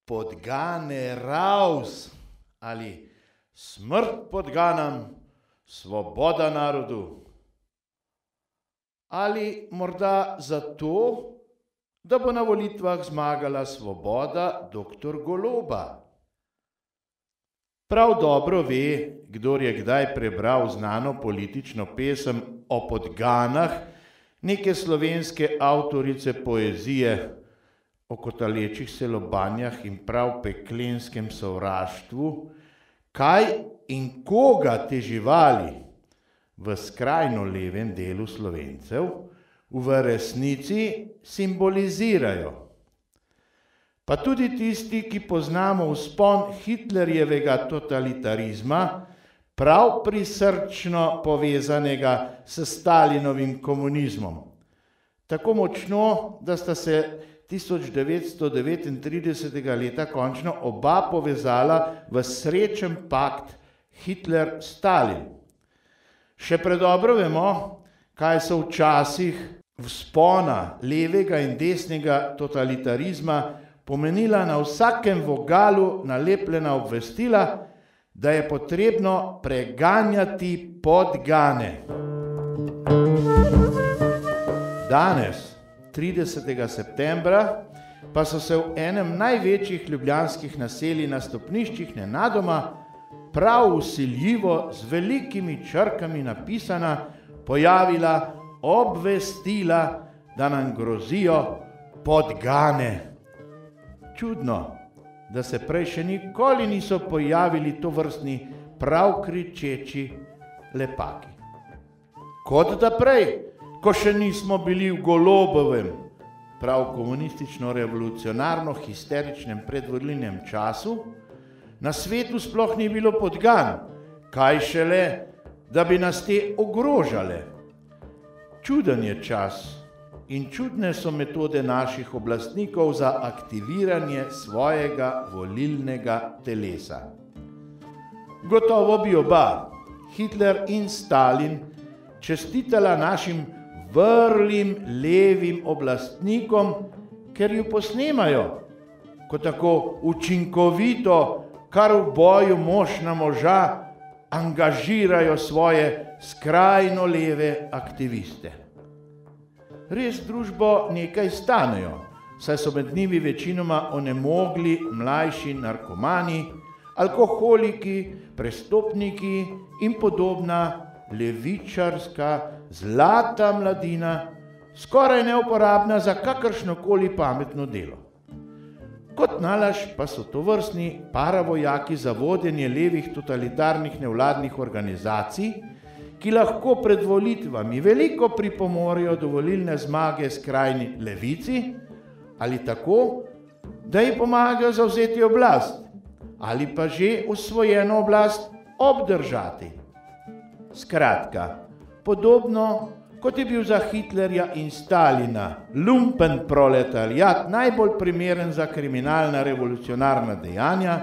podgane raus ali smrt podganam, svoboda narodu. Ali morda zato, da bo na volitvah zmagala Svoboda dr. Goloba. Prav dobro ve, kdor je kdaj prebral znano politično pesem o podganah neke slovenske avtorice poezije o kotalečih se lobanjah in prav peklenskem sovraštvu, kaj in koga te živali v skrajno levem delu Slovencev v resnici simbolizirajo. Pa tudi tisti, ki poznamo vzpon Hitlerjevega totalitarizma, prav prisrčno povezanega s Stalinovim komunizmom. Tako močno, da sta se 1939. leta končno oba povezala v srečen pakt Hitler-Stalin. Še predobro vemo, kaj so včasih vzpona levega in desnega totalitarizma pomenila na vsakem vogalu nalepljena obvestila, da je potrebno preganjati podgane. Danes, 30. septembra, pa so se v enem največjih ljubljanskih naselij na stopniščih nenadoma prav vsiljivo z velikimi črkami napisana pojavila obvestila, da nam grozijo podgane. Čudno, da se prej še nikoli niso pojavili tovrstni prav kričeči lepaki. Kot da prej, ko še nismo bili v Golobovem, prav komunistično-revolucionarno-histeričnem predvolilnem času, na svetu sploh ni bilo podgan, kaj šele, da bi nas te ogrožale. Čuden je čas in čudne so metode naših oblastnikov za aktiviranje svojega volilnega telesa. Gotovo bi oba, Hitler in Stalin, čestitala našim vrlim levim oblastnikom, ker ju posnemajo, ko tako učinkovito, kar v boju mož na moža, angažirajo svoje skrajno leve aktiviste. Res družbo nekaj stanejo, saj so med njimi večinoma onemogli mlajši narkomani, alkoholiki, prestopniki in podobna levičarska zlata mladina, skoraj neuporabna za kakršnokoli pametno delo. Kot nalaž pa so tovrstni paravojaki za vodenje levih totalitarnih nevladnih organizacij, ki lahko pred volitvami veliko pripomorejo do volilne zmage skrajni levici, ali tako, da ji pomagajo zavzeti oblast, ali pa že osvojeno oblast obdržati. Skratka, podobno kot je bil za Hitlerja in Stalina lumpen proletariat najbolj primeren za kriminalna revolucionarna dejanja,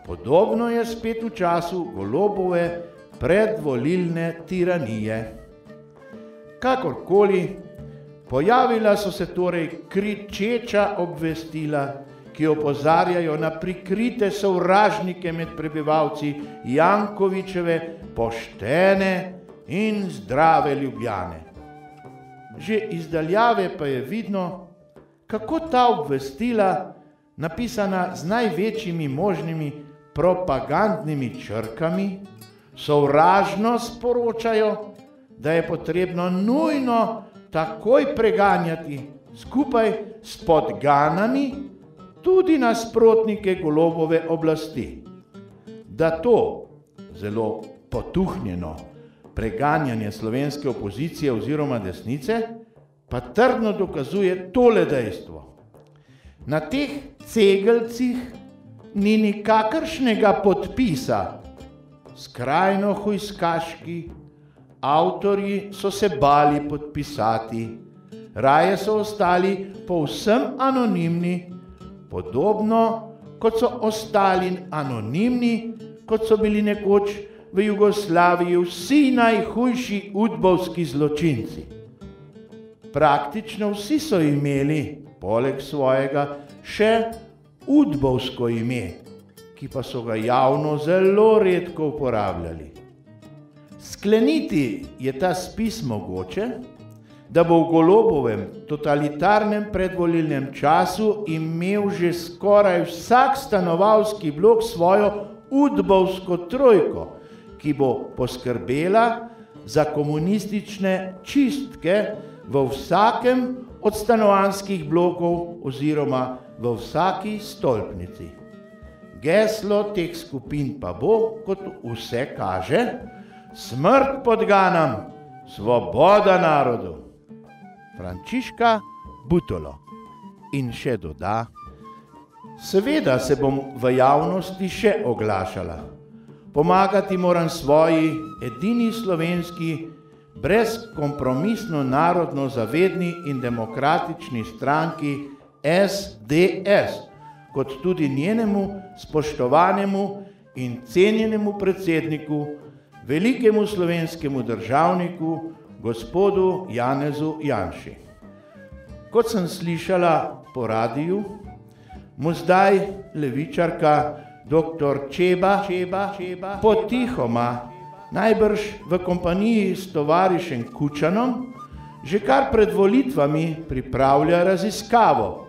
podobno je spet v času Golobove predvolilne tiranije. Kakorkoli, pojavila so se torej kričeča obvestila, ki opozarjajo na prikrite sovražnike med prebivalci Jankovićeve poštene in zdrave Ljubljane. Že iz daljave pa je vidno, kako ta obvestila, napisana z največjimi možnimi propagandnimi črkami, sovražno sporočajo, da je potrebno nujno takoj preganjati skupaj s podganami tudi nasprotnike Golobove oblasti. Da to zelo potuhnjeno preganjanje slovenske opozicije oziroma desnice pa trdno dokazuje tole dejstvo. Na teh cegelcih ni nikakršnega podpisa. Skrajno hujskaški avtorji so se bali podpisati, raje so ostali povsem anonimni, podobno kot so ostali anonimni, kot so bili nekoč v Jugoslaviji vsi najhujši udbovski zločinci. Praktično vsi so imeli, poleg svojega, še udbovsko ime, ki pa so ga javno zelo redko uporabljali. Skleniti je ta spis mogoče, da bo v Golobovem totalitarnem predvolilnem času imel že skoraj vsak stanovalski blok svojo udbovsko trojko, ki bo poskrbela za komunistične čistke v vsakem od stanovanjskih blokov oziroma v vsaki stolpnici. Geslo teh skupin pa bo, kot vse kaže, smrt podganam, svoboda narodu. Frančiška Butolo. In še doda: seveda se bom v javnosti še oglašala. Pomagati moram svoji edini slovenski, brezkompromisno narodno zavedni in demokratični stranki SDS, kot tudi njenemu spoštovanemu in cenjenemu predsedniku, velikemu slovenskemu državniku, gospodu Janezu Janši. Kot sem slišala po radiju, mu zdaj levičarka dr. Čeba potihoma, najbrž v kompaniji s tovarišem Kučanom, že kar pred volitvami pripravlja raziskavo,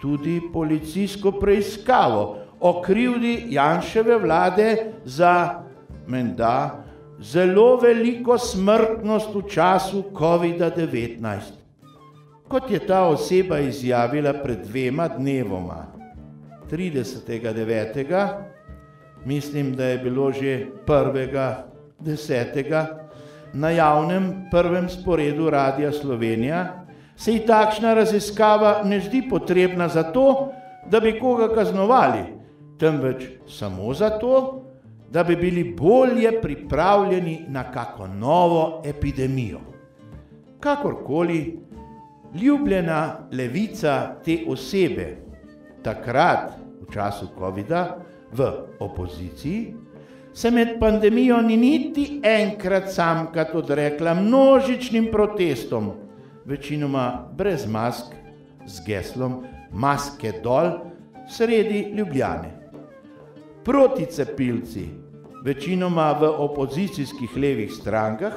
tudi policijsko preiskavo o krivdi Janševe vlade za, menda, zelo veliko smrtnost v času COVID-19. Kot je ta oseba izjavila pred 2 dnevoma, 30.9., mislim, da je bilo že 1.10., na javnem prvem sporedu Radia Slovenija, se ji takšna raziskava ne zdi potrebna zato, da bi koga kaznovali, temveč samo zato, da bi bili bolje pripravljeni na kako novo epidemijo. Kakorkoli, ljubljena levica te osebe, takrat, v času covida, v opoziciji, se med pandemijo ni niti enkrat samkrat odrekla množičnim protestom, večinoma brez mask, z geslom maske dol, sredi Ljubljane. Proticepilci, večinoma v opozicijskih levih strankah,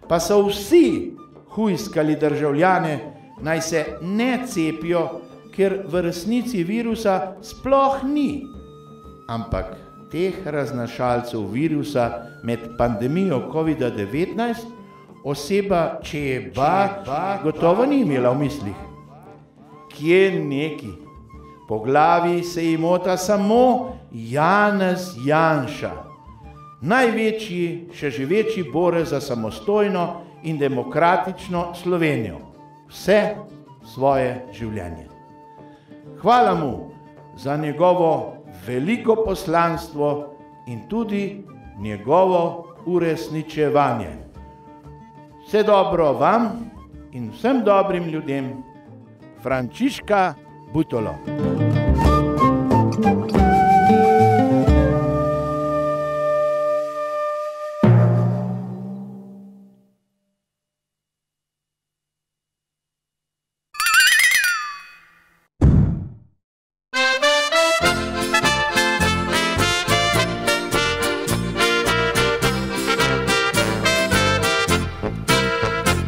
pa so vsi hujskali državljane, naj se ne cepijo, ker v resnici virusa sploh ni. Ampak teh raznašalcev virusa med pandemijo COVID-19 oseba Čeba gotovo ni imela v mislih. Kje neki? Po glavi se ji mota samo Janez Janša, največji, še živeči borec za samostojno in demokratično Slovenijo, vse svoje življenje. Hvala mu za njegovo veliko poslanstvo in tudi njegovo uresničevanje. Vse dobro vam in vsem dobrim ljudem, Frančiška Butolo.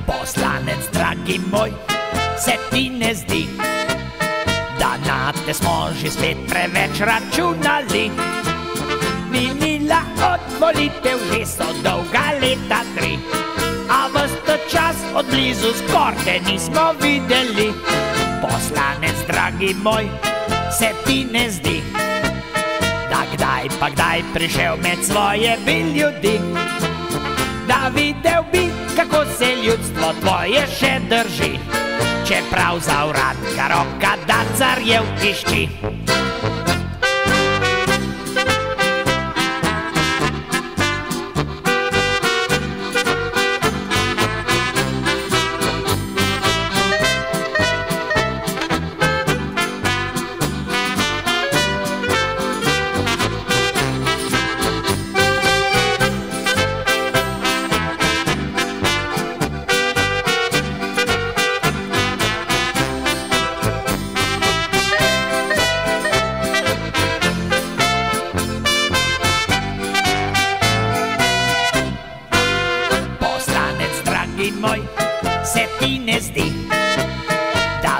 Poslanec, dragi moj, se ti ne zdi, da nate smo že spet preveč računali? Minila od volitev že so dolga leta 3, a ves ta čas od blizu skoraj nismo videli. Poslanec, dragi moj, se ti ne zdi, da kdaj pa kdaj prišel med svoje bi ljudi, da videl bi, kako se ljudstvo tvoje še drži, čeprav za uradka roka da carjev tišči.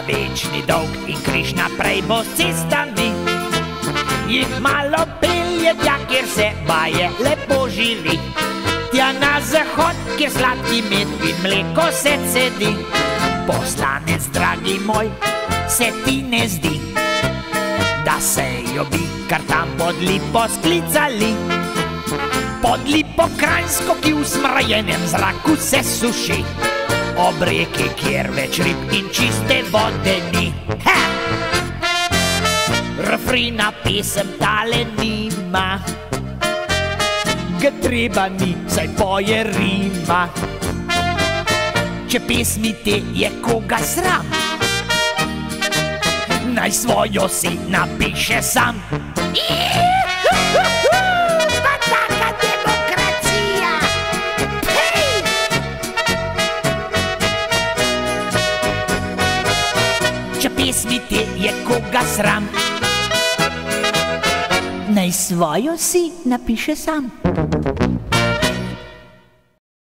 večni dolg in križ naprej bo s cestami. Jih malo pelje tja, kjer se baje lepo živi. Tja na zahod, kjer sladki med in mleko se cedi. Poslanec, dragi moj, se ti ne zdi, da se jo bi kar tam pod lipo sklicali? Pod lipo Kranjsko, ki v smrajenem zraku se suši, ob reki, kjer več rib in čiste vode ni. Refrena pesem tale nima, ga treba ni, saj poje rima. Če pesmi te je koga sram, naj svojo si napiše sam. Pa taka demokracija! Če pesmi te je koga sram, naj svojo si napiše sam.